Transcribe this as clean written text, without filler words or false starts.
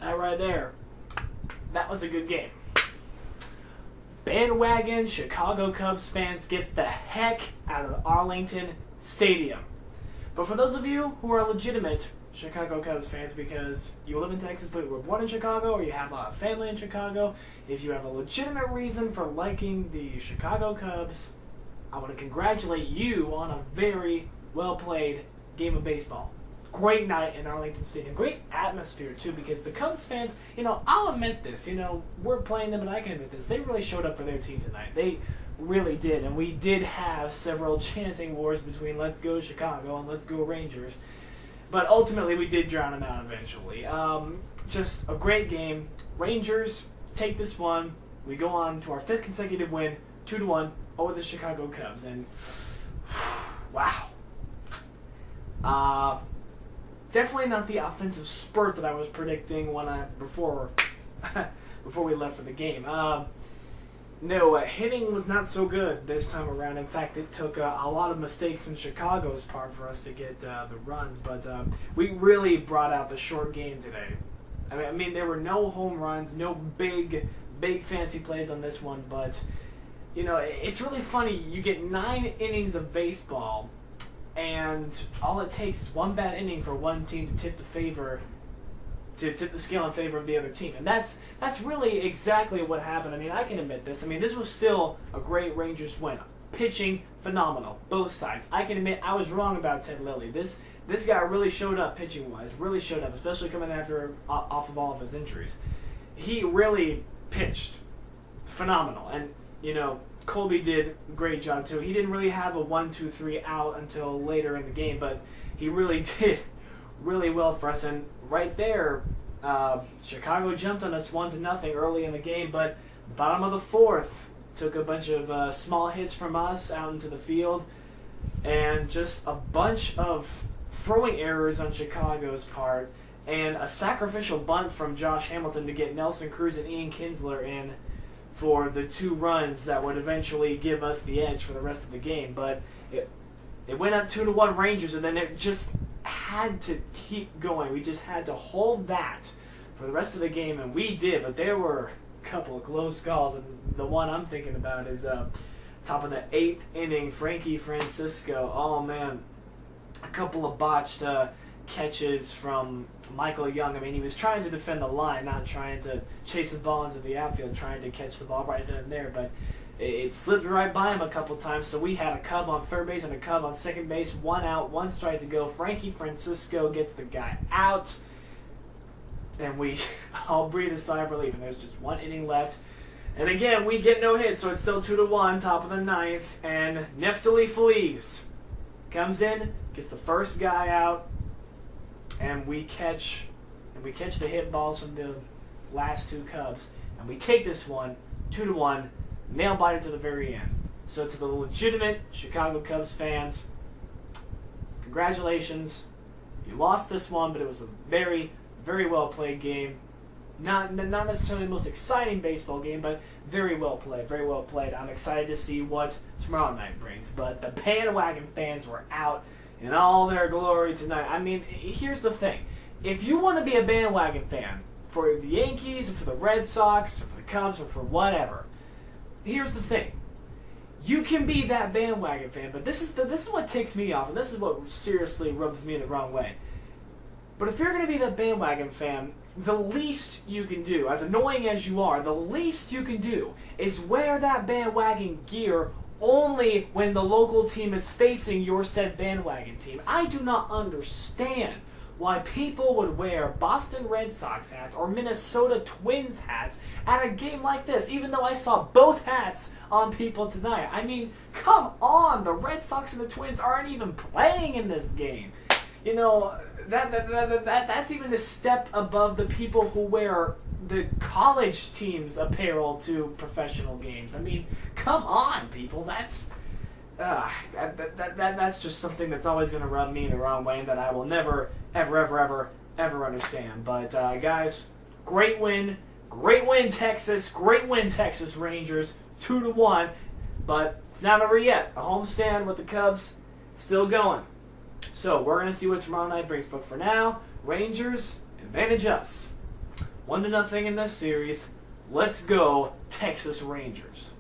that right there, that was a good game. Bandwagon Chicago Cubs fans, get the heck out of Arlington Stadium. But for those of you who are legitimate Chicago Cubs fans, because you live in Texas but you were born in Chicago, or you have a family in Chicago, if you have a legitimate reason for liking the Chicago Cubs, I want to congratulate you on a very well played game of baseball. Great night in Arlington Stadium. Great atmosphere, too, because the Cubs fans, I'll admit this, we're playing them, and I can admit this, they really showed up for their team tonight. They really did, and we did have several chanting wars between Let's Go Chicago and Let's Go Rangers, but ultimately we did drown them out eventually. Just a great game. Rangers take this one. We go on to our 5th consecutive win, 2-1, over the Chicago Cubs, and wow. Definitely not the offensive spurt that I was predicting before we left for the game. No, hitting was not so good this time around. In fact, it took a lot of mistakes in Chicago's part for us to get the runs, but we really brought out the short game today. I mean, there were no home runs, no big fancy plays on this one, but it's really funny. You get 9 innings of baseball, and all it takes is one bad inning for one team to tip the scale in favor of the other team. And that's really exactly what happened. I mean, I can admit this. I mean, this was still a great Rangers win. Pitching, phenomenal. Both sides. I can admit I was wrong about Ted Lilly. This guy really showed up pitching-wise. Really showed up, especially coming off of all of his injuries. He really pitched phenomenal. And, Colby did a great job, too. He didn't really have a 1-2-3 out until later in the game, but he really did really well for us. And right there, Chicago jumped on us 1-0 early in the game, but bottom of the 4th, took a bunch of small hits from us out into the field, and just a bunch of throwing errors on Chicago's part, and a sacrificial bunt from Josh Hamilton to get Nelson Cruz and Ian Kinsler in for the 2 runs that would eventually give us the edge for the rest of the game. But it went up 2-1 Rangers, and then it just had to keep going. We just had to hold that for the rest of the game, and we did. But there were a couple of close calls, and the one I'm thinking about is top of the 8th inning, Frankie Francisco. Oh, man. A couple of botched catches from Michael Young. I mean, he was trying to defend the line, not trying to chase the ball into the outfield, trying to catch the ball right then and there, but it slipped right by him a couple times. So we had a Cub on third base and a Cub on second base, 1 out, 1 strike to go. Frankie Francisco gets the guy out, and we all breathe a sigh of relief, and there's just 1 inning left. And again, we get no hits, so it's still 2-1, top of the 9th, and Neftali Feliz comes in, gets the first guy out, and we catch the hit balls from the last 2 Cubs, and we take this one 2-1, nail biter to the very end. So to the legitimate Chicago Cubs fans, congratulations. You lost this one, but it was a very, very well played game. Not necessarily the most exciting baseball game, but very well played, very well played. I'm excited to see what tomorrow night brings. But the Bandwagon fans were out in all their glory tonight. I mean, here's the thing. If you want to be a bandwagon fan for the Yankees, or for the Red Sox, or for the Cubs, or for whatever, here's the thing. You can be that bandwagon fan, but this is what ticks me off, and this is what seriously rubs me the wrong way. But if you're going to be that bandwagon fan, the least you can do, as annoying as you are, the least you can do is wear that bandwagon gear only when the local team is facing your said bandwagon team. I do not understand why people would wear Boston Red Sox hats or Minnesota Twins hats at a game like this, even though I saw both hats on people tonight. I mean, come on, the Red Sox and the Twins aren't even playing in this game. You know, that's even a step above the people who wear the college team's apparel to professional games. I mean, come on, people. That's just something that's always going to rub me the wrong way, and that I will never, ever understand. But guys, great win, Texas, great win, Texas Rangers, 2-1. But it's not over yet. A homestand with the Cubs still going. So we're going to see what tomorrow night brings. But for now, Rangers, advantage us. 1-0 in this series. Let's go, Texas Rangers.